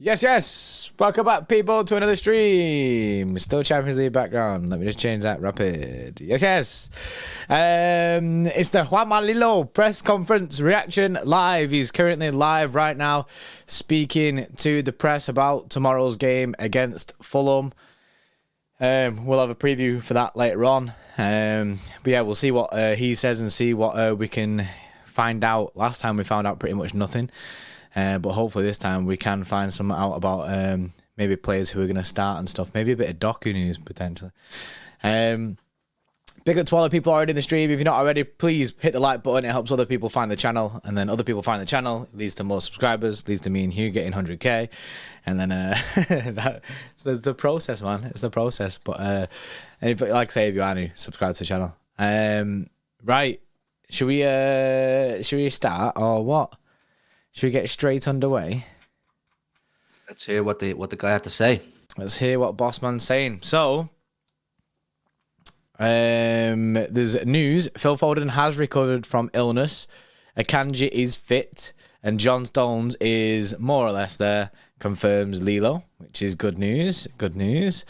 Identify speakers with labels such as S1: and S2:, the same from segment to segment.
S1: Yes. Welcome back, people, to another stream. Still Champions League background. Let me just change that rapid. Yes. It's the Juanma Lillo press conference reaction live. He's currently live right now, speaking to the press about tomorrow's game against Fulham. We'll have a preview for that later on. But yeah, we'll see what he says and see what we can find out. Last time we found out pretty much nothing. But hopefully this time we can find some out about maybe players who are going to start and stuff. Maybe a bit of Doku news potentially. Big up to all the people already in the stream. If you're not already, please hit the like button. It helps other people find the channel. And then other people find the channel. It leads to more subscribers. Leads to me and Hugh getting 100k. And then it's the process, man. It's the process. But like I say, if you are new, subscribe to the channel. Right. Should we start or what? Should we get straight underway?
S2: Let's hear what the guy had to say.
S1: Let's hear what Bossman's saying. So, there's news. Phil Foden has recovered from illness. Akanji is fit. And John Stones is more or less there. Confirms Lillo, which is good news. Good news.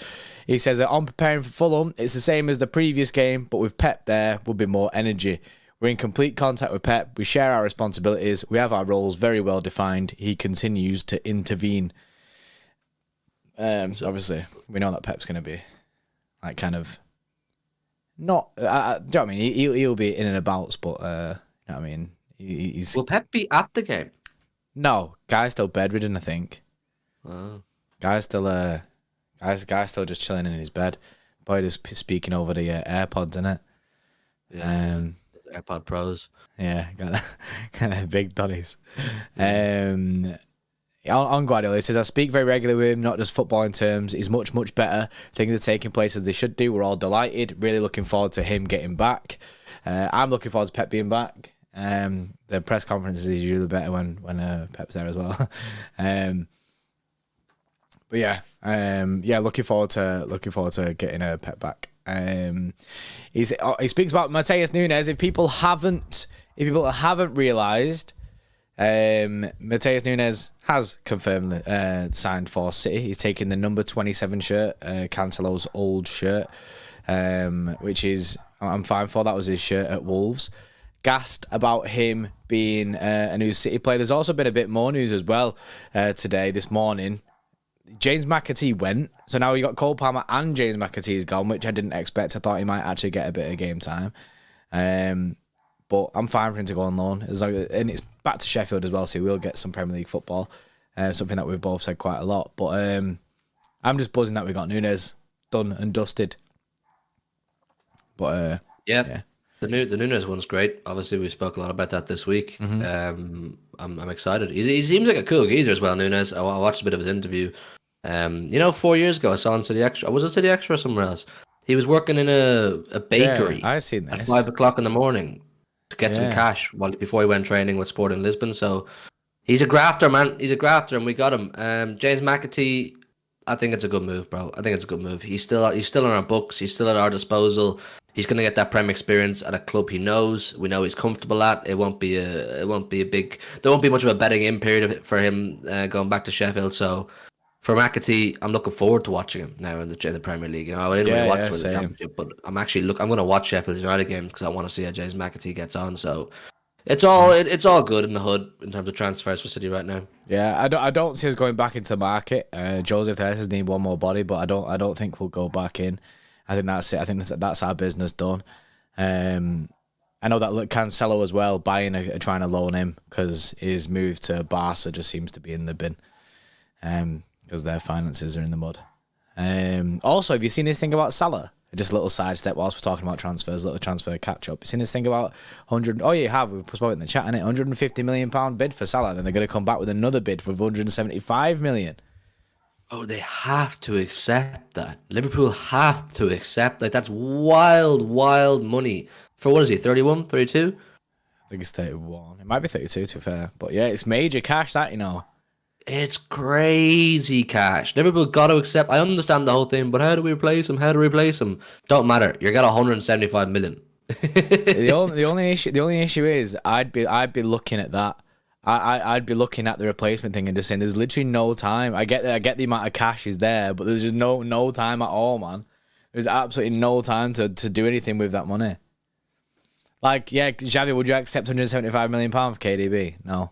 S1: He says that on preparing for Fulham, it's the same as the previous game, but with Pep there, will be more energy. We're in complete contact with Pep. We share our responsibilities. We have our roles very well defined. He continues to intervene. So obviously, we know that Pep's going to be like kind of not. Do you know what I mean? He'll be in and about, but you know what I mean? He's.
S2: Will Pep be at the game?
S1: No, guy's still bedridden, I think.
S2: Oh.
S1: Guy's still guy's still just chilling in his bed. Boy, just speaking over the AirPods, innit?
S2: Yeah. AirPod Pros.
S1: Yeah, got that big donnies. On Guardiola, he says, I speak very regularly with him, not just footballing terms. He's much, much better. Things are taking place as they should do. We're all delighted. Really looking forward to him getting back. I'm looking forward to Pep being back. The press conferences is usually better when Pep's there as well. But yeah, looking forward to getting Pep back. He speaks about Matheus Nunes. If people haven't realised, Matheus Nunes has confirmed signed for City. He's taking the number 27 shirt, Cancelo's old shirt, which is I'm fine for. That was his shirt at Wolves. Gassed about him being a new City player. There's also been a bit more news as well this morning. James McAtee went, so now you got Cole Palmer and James McAtee's gone, which I didn't expect. I thought he might actually get a bit of game time, but I'm fine for him to go on loan. And it's back to Sheffield as well, so we'll get some Premier League football, something that we've both said quite a lot. But I'm just buzzing that we got Nunes done and dusted. But yeah.
S2: The Nunes one's great. Obviously, we spoke a lot about that this week.
S1: Mm-hmm.
S2: I'm excited. He seems like a cool geezer as well, Nunes. I watched a bit of his interview. 4 years ago, I saw on City Extra. Was it City Extra or somewhere else? He was working in a bakery.
S1: Yeah, I've seen this.
S2: At 5 o'clock in the morning to get some cash before he went training with Sporting Lisbon. So he's a grafter, man. He's a grafter, and we got him. James McAtee, I think it's a good move, bro. I think it's a good move. He's still in our books. He's still at our disposal. He's going to get that Prem experience at a club he knows. We know he's comfortable at. There won't be much of a betting in period for him going back to Sheffield. So for McAtee, I'm looking forward to watching him now in the Premier League. You know, I didn't really watch the Championship, but I'm going to watch Sheffield United games because I want to see how James McAtee gets on. So it's all good in the hood in terms of transfers for City right now.
S1: Yeah, I don't see us going back into the market. Joseph Therese need one more body, but I don't think we'll go back in. I think that's it. I think that's our business done. I know that Cancelo as well, trying to loan him because his move to Barca just seems to be in the bin because their finances are in the mud. Also, have you seen this thing about Salah? Just a little sidestep whilst we're talking about transfers, little transfer catch-up. You seen this thing about 100... Oh, yeah, you have. We spoke in the chat, innit? £150 million bid for Salah. Then they're going to come back with another bid for £175 million.
S2: Oh, they have to accept that. Liverpool have to accept that. That's wild, wild money. For what is he, 31, 32?
S1: I think it's 31. It might be 32, to be fair. But yeah, it's major cash, that, you know.
S2: It's crazy cash. Liverpool got to accept. I understand the whole thing, but how do we replace him? Don't matter. You got 175 million.
S1: the only issue is I'd be looking at that I'd be looking at the replacement thing and just saying there's literally no time. I get the amount of cash is there, but there's just no time at all, man. There's absolutely no time to do anything with that money. Like, yeah, Xavi, would you accept £175 million for KDB? No.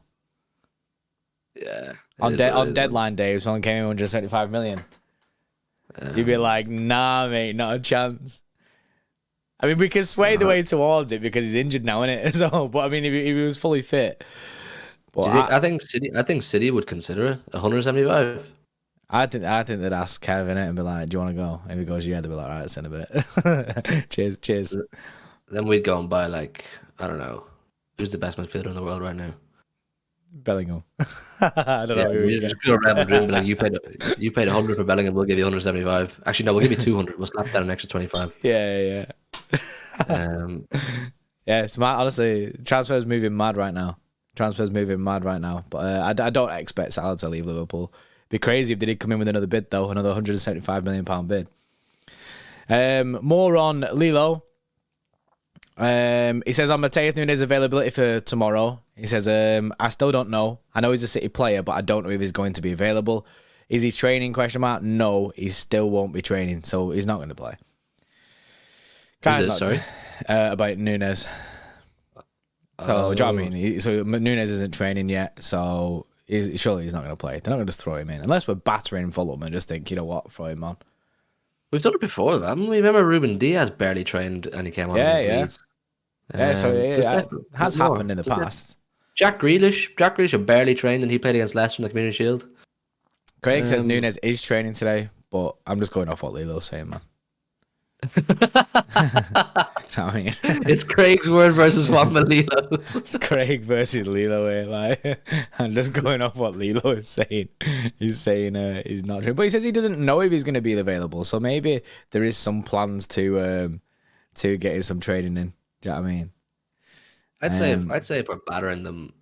S2: Yeah.
S1: On deadline day, if someone came in with 175 million, you'd be like, nah, mate, not a chance. I mean, we can sway the way towards it because he's injured now, innit? So, but I mean, if he was fully fit. But
S2: I think City would consider it 175.
S1: I think they'd ask Kevin it and be like, "Do you want to go?" If he goes, "Yeah," they'd be like, "All right, send a bit." cheers.
S2: Then we'd go and buy like, I don't know, who's the best midfielder in the world right now?
S1: Bellingham. I don't know.
S2: We just go around Madrid and be like, you paid 100 for Bellingham, we'll give you 175. Actually, no, we'll give you 200. We'll slap down an extra 25.
S1: Yeah. Yeah, it's mad. Honestly, transfer's moving mad right now. But I don't expect Salah to leave Liverpool. It'd be crazy if they did come in with another bid, though, another £175 million bid. More on Lillo. He says on Matheus Nunes' availability for tomorrow. He says, I still don't know. I know he's a City player, but I don't know if he's going to be available. Is he training? ? No, he still won't be training, so he's not going to play.
S2: Sorry?
S1: About Nunes. So, do you know what I mean? So Nunes isn't training yet, so surely he's not going to play. They're not going to just throw him in. Unless we're battering Fulham and just think, you know what, throw him on.
S2: We've done it before, haven't we? Remember Ruben Diaz barely trained and he came on.
S1: Yeah. So it has happened in the past.
S2: Jack Grealish barely trained and he played against Leicester in the Community Shield.
S1: Craig says Nunes is training today, but I'm just going off what Lilo's saying, man. I mean,
S2: it's Craig's word versus Juanma Lilo's.
S1: It's Craig versus Lillo here. Like, I'm just going off what Lillo is saying. He's saying he's not training, but he says he doesn't know if he's going to be available. So maybe there is some plans to get some training in. Do you know what I mean?
S2: I'd say if we're battering them,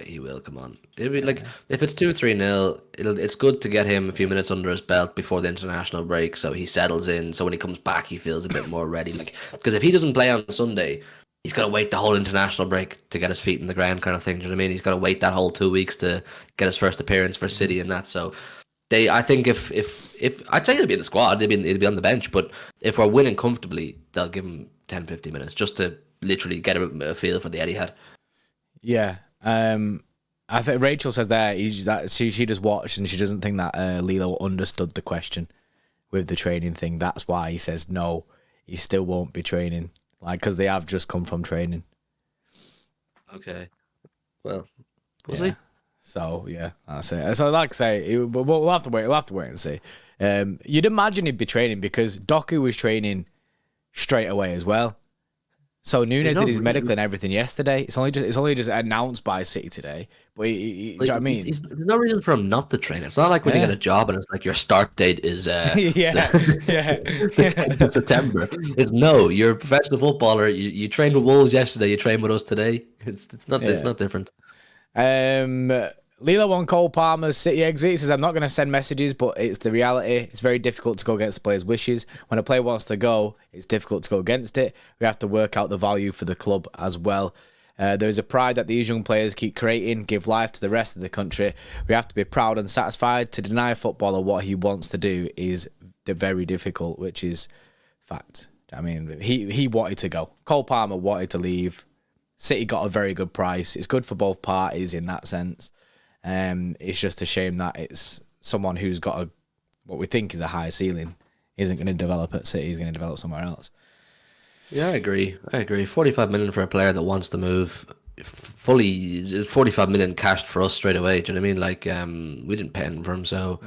S2: he will come on. It'd be like if it's 2-3-0, it's good to get him a few minutes under his belt before the international break, so he settles in. So when he comes back, he feels a bit more ready. Like because if he doesn't play on Sunday, he's got to wait the whole international break to get his feet in the ground, kind of thing. Do you know what I mean? He's got to wait that whole 2 weeks to get his first appearance for City and that. So I think if I'd say he'll be in the squad, he'll be on the bench. But if we're winning comfortably, they'll give him 10-15 minutes just to literally get a feel for the Etihad.
S1: Yeah. I think Rachel says there she just watched and she doesn't think that Lilo understood the question with the training thing. That's why he says no, he still won't be training, like because they have just come from training.
S2: Okay, well, we'll see.
S1: So yeah, that's it. So like I say, we'll have to wait. We'll have to wait and see. You'd imagine he'd be training because Doku was training straight away as well. So Nunes did his medical and everything yesterday. It's only just announced by City today. But do you know what I mean?
S2: There's no reason for him not to train. It's not like when you get a job and it's like your start date is September. It's no, you're a professional footballer. You trained with Wolves yesterday. You trained with us today. It's not different.
S1: Lilo on Cole Palmer's City exit. He says, I'm not going to send messages, but it's the reality. It's very difficult to go against the player's wishes. When a player wants to go, it's difficult to go against it. We have to work out the value for the club as well. There is a pride that these young players keep creating, give life to the rest of the country. We have to be proud and satisfied. To deny a footballer what he wants to do is very difficult, which is fact. I mean, he wanted to go. Cole Palmer wanted to leave. City got a very good price. It's good for both parties in that sense. It's just a shame that it's someone who's got what we think is a high ceiling isn't going to develop at City. He's going to develop somewhere else.
S2: Yeah, I agree. 45 million for a player that wants to move fully. 45 million cashed for us straight away. Do you know what I mean? Like we didn't pay him for him, so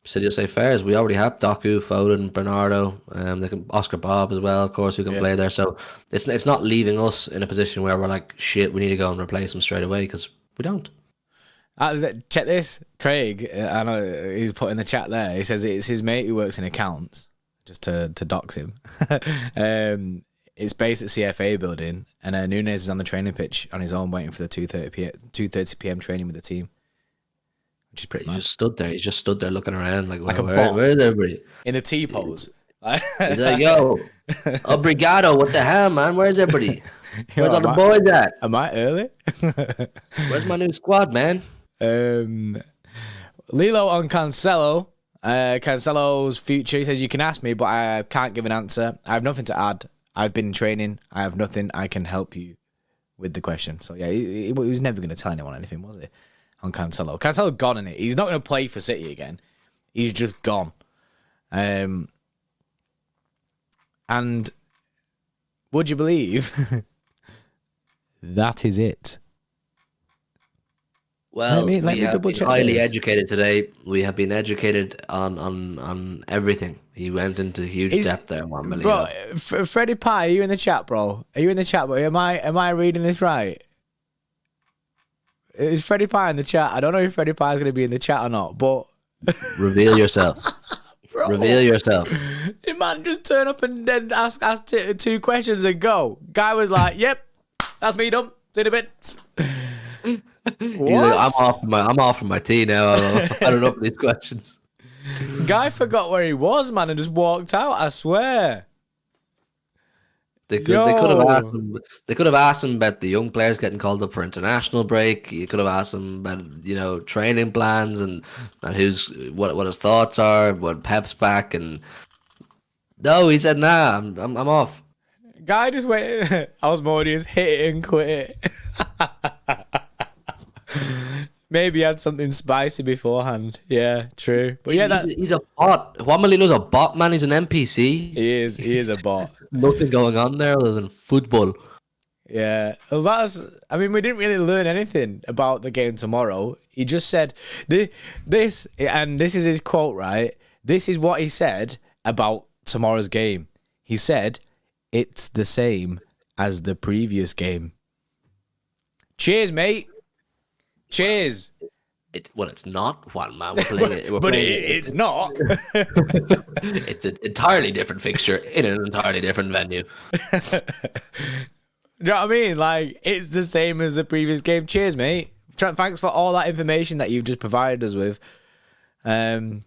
S2: City will say fairs. We already have Doku, Foden, Bernardo. They can Oscar Bob as well, of course, who can play there. So it's not leaving us in a position where we're like shit. We need to go and replace him straight away because we don't.
S1: Check this, Craig. I know he's put in the chat there. He says it's his mate who works in accounts, just to dox him. It's based at CFA building, and Nunes is on the training pitch on his own, waiting for the 2:30 p.m. training with the team, which is pretty much.
S2: He's just stood there looking around like
S1: a bot
S2: where's everybody
S1: in the T pose.
S2: He's like, yo, Obrigado. What the hell, man? Where's everybody?
S1: Yo,
S2: Where's all the boys at?
S1: Am I early?
S2: Where's my new squad, man?
S1: Lillo on Cancelo. Cancelo's future. He says, you can ask me, but I can't give an answer. I have nothing to add. I've been in training. I have nothing. I can help you with the question. So, yeah, he was never going to tell anyone anything, was he? On Cancelo. Cancelo gone in it. He's not going to play for City again. He's just gone. And would you believe that is it?
S2: Well,
S1: let me
S2: we have
S1: double
S2: been
S1: check
S2: highly
S1: this.
S2: educated today. We have been educated on everything. He went into huge depth there, Juanma.
S1: Bro, Freddie Pie, are you in the chat, bro? Are you in the chat, bro? Am I reading this right? Is Freddie Pie in the chat? I don't know if Freddie Pie is going to be in the chat or not, but
S2: Reveal yourself.
S1: bro,
S2: Reveal yourself.
S1: the man just turn up and then ask two questions and go. Guy was like, "Yep, that's me done. See you in a bit." What?
S2: I'm off from my tea now. I don't know these questions.
S1: Guy forgot where he was, man, and just walked out. I swear.
S2: They could have asked him. They could have asked him about the young players getting called up for international break. You could have asked him about training plans and what his thoughts are. What Pep's back and no, he said nah. I'm off.
S1: Guy just went. Osmodius hit it and quit it. Maybe he had something spicy beforehand. Yeah, true. But yeah,
S2: he's a bot. Juan Molino's a bot, man. He's an NPC.
S1: He is a bot.
S2: Nothing going on there other than football.
S1: Yeah. Well, we didn't really learn anything about the game tomorrow. He just said this, and this is his quote, right? This is what he said about tomorrow's game. He said, "It's the same as the previous game." Cheers, mate. Cheers.
S2: It's not, Juanma. We're playing it.
S1: It's not.
S2: It's an entirely different fixture in an entirely different venue.
S1: Do you know what I mean? Like, it's the same as the previous game. Cheers, mate. Thanks for all that information that you've just provided us with. Didn't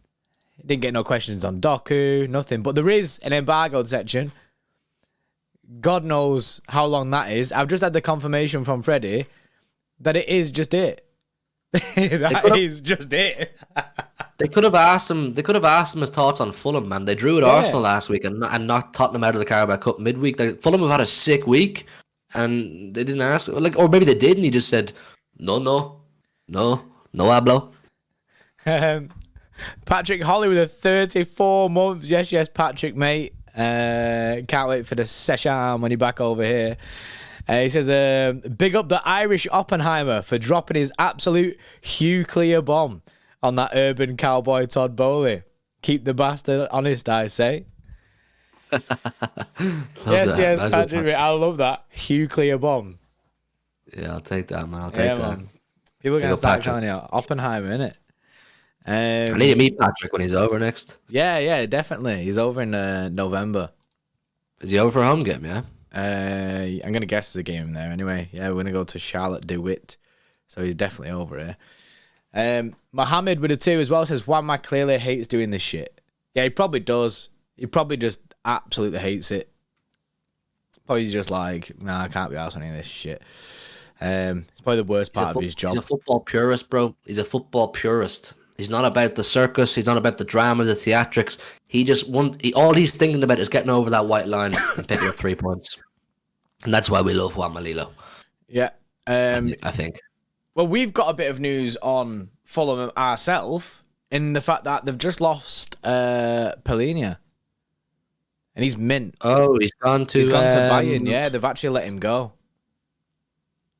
S1: get no questions on Doku, nothing. But there is an embargoed section. God knows how long that is. I've just had the confirmation from Freddie that it is just it. That is just it.
S2: They could have asked him. They could have asked him his thoughts on Fulham, man. They drew at Arsenal last week and knocked Tottenham out of the Carabao Cup midweek. Fulham have had a sick week, and they didn't ask. Or maybe they did, and he just said, "No hablo."
S1: Patrick Holly with a 34 months. Yes, Patrick, mate. Can't wait for the session when you're back over here. He says, big up the Irish Oppenheimer for dropping his absolute Hugh Clear bomb on that urban cowboy Todd Bowley. Keep the bastard honest, I say. Yes, Patrick. I love that. Hugh Clear bomb.
S2: Yeah, I'll take that, man. I'll take that. Man.
S1: People are going to start calling you Oppenheimer, innit?
S2: I need to meet Patrick when he's over next.
S1: Yeah, definitely. He's over in November.
S2: Is he over for a home game, yeah?
S1: I'm going to guess there's a game there anyway. Yeah, we're going to go to Charlotte DeWitt. So he's definitely over here. Mohammed with a 2 as well says, Juanma clearly hates doing this shit. Yeah, he probably does. He probably just absolutely hates it. Probably just like, nah, I can't be arsed on any of this shit. It's probably the worst part of his job.
S2: He's a football purist, bro. He's a football purist. He's not about the circus. He's not about the drama, the theatrics. All he's thinking about is getting over that white line and picking up 3 points. And that's why we love Juanma Lillo.
S1: Yeah.
S2: I think.
S1: Well, we've got a bit of news on Fulham ourselves in the fact that they've just lost Polinia. And he's mint.
S2: Oh, he's gone to
S1: Bayern. Yeah, they've actually let him go.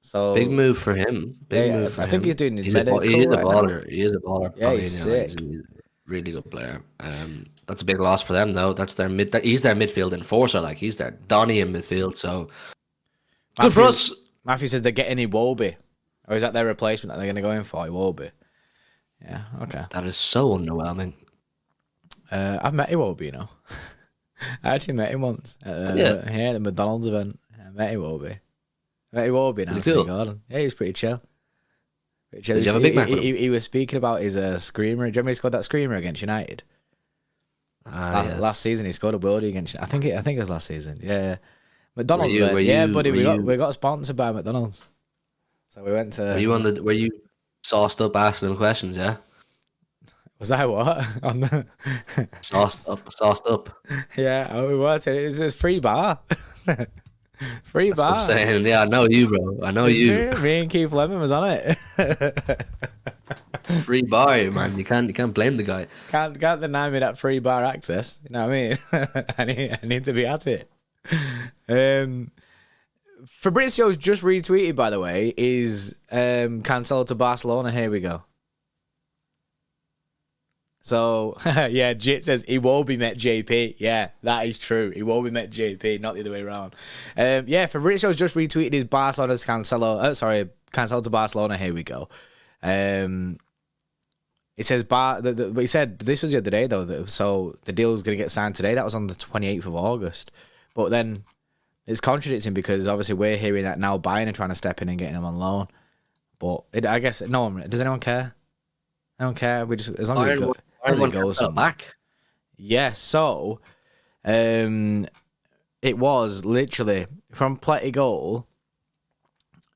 S1: So
S2: big move for him.
S1: I think he's doing his medical.
S2: He is a baller. He is a baller.
S1: Yeah, he's sick.
S2: He's a really good player. That's a big loss for them, though. That's their he's their midfield enforcer. Like, he's their Donny in midfield. So good for us.
S1: Matthew says they're getting Iwobi. Or is that their replacement that they're going to go in for? Iwobi. Yeah, okay.
S2: That is so underwhelming.
S1: I've met Iwobi, you know. I actually met him once at the McDonald's event. I met Iwobi. He cool? Garden. Yeah, he was pretty chill.
S2: Did you have a big Mac with him?
S1: He was speaking about his screamer. Do you remember he scored that screamer against United?
S2: Yes.
S1: Last season he scored a worldie against. I think it was last season. Yeah, McDonald's.
S2: Were you,
S1: buddy. We got sponsored by McDonald's, so we went to.
S2: Were you sauced up asking him questions? Yeah.
S1: Was I what on the
S2: Sauced up.
S1: Yeah, we were. It was a free bar. Free
S2: That's
S1: bar.
S2: what I'm saying. Yeah, I know you, bro. I know you.
S1: Me and Keith Lemon was on it.
S2: Free bar, man. You can't blame the guy.
S1: Can't deny me that free bar access. You know what I mean? I need to be at it. Fabrizio's just retweeted, by the way, is Cancelo to Barcelona. Here we go. So, yeah, Jit says he will be met JP. Yeah, that is true. He will be met JP, not the other way around. Yeah, Fabrizio's just retweeted his Barcelona's Cancelo. Cancelo to Barcelona. Here we go. It says he said this was the other day though. So the deal was going to get signed today. That was on the 28th of August. But then it's contradicting because obviously we're hearing that now Bayern are trying to step in and getting him on loan. But I guess no one does. Anyone care? I don't care. We just as long as it goes
S2: back.
S1: Yeah. So, it was literally from Plety goal.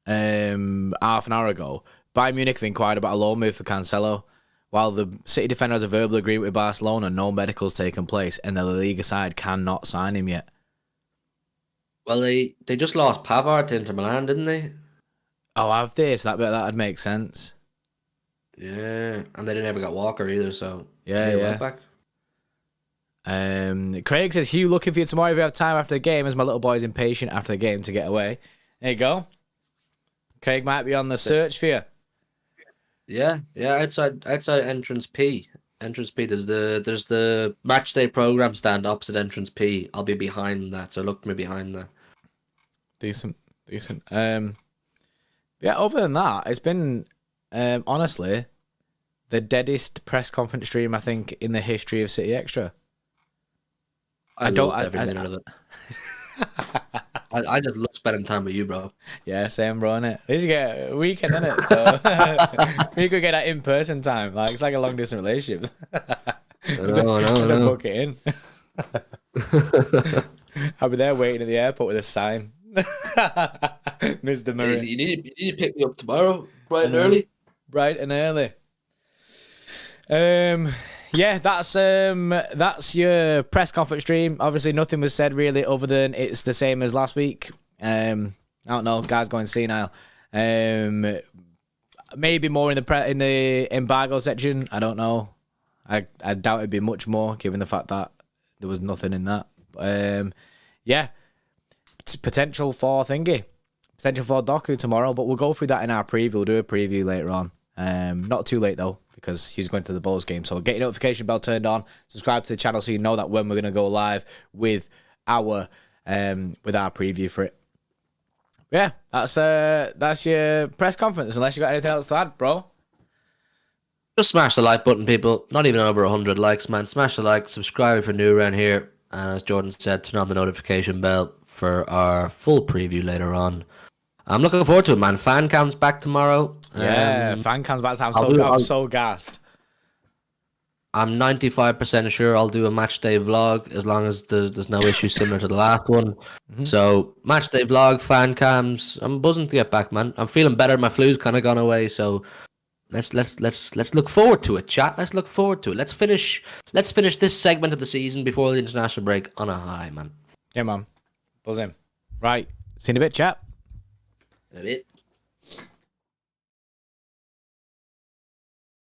S1: Half an hour ago, Bayern Munich have inquired about a loan move for Cancelo. While the City defender has a verbal agreement with Barcelona, no medical's taken place, and the La Liga side cannot sign him yet.
S2: Well, they just lost Pavard to Inter Milan, didn't they?
S1: Oh, have they? So that'd make sense.
S2: Yeah, and they didn't ever got Walker either, so
S1: yeah.
S2: Back.
S1: Craig says, Hugh, looking for you tomorrow if you have time after the game, as my little boy's impatient after the game to get away. There you go. Craig might be on the search for you.
S2: Yeah, outside entrance P. Entrance P, there's the match day program stand opposite entrance P. I'll be behind that, so look for me behind that.
S1: Decent. Yeah, other than that, it's been honestly the deadest press conference stream I think in the history of City Extra.
S2: I loved every minute of it. I just love spending time with you, bro.
S1: Yeah, same, bro, innit? At least you get a weekend, innit? So we could get that in-person time. Like, it's like a long-distance relationship.
S2: No.
S1: Book it in. I'll be there waiting at the airport with a sign. Mr. Murray.
S2: You need to pick me up tomorrow, bright and early.
S1: Bright and early. Yeah, that's your press conference stream. Obviously, nothing was said really other than it's the same as last week. I don't know, guys going senile. Maybe more in the embargo section. I don't know. I doubt it'd be much more given the fact that there was nothing in that. Yeah, potential for Doku tomorrow, but we'll go through that in our preview. We'll do a preview later on. Not too late though, because he's going to the Bulls game. So get your notification bell turned on, subscribe to the channel so you know that when we're going to go live with our preview for it. Yeah, that's your press conference, unless you got anything else to add, bro.
S2: Just smash the like button, people. Not even over 100 likes, man. Smash the like, subscribe if you're new around here. And as Jordan said, turn on the notification bell for our full preview later on. I'm looking forward to it, man. Fan cam's back tomorrow.
S1: Yeah, fan cam's back. I'm so gassed.
S2: I'm 95% sure I'll do a match day vlog as long as there's no issues similar to the last one. Mm-hmm. So match day vlog, fan cams. I'm buzzing to get back, man. I'm feeling better. My flu's kind of gone away, so let's look forward to it, chat. Let's look forward to it. Let's finish this segment of the season before the international break on a high, man.
S1: Yeah, man. Buzzing. Right. See you in a bit, chat.
S2: In a bit.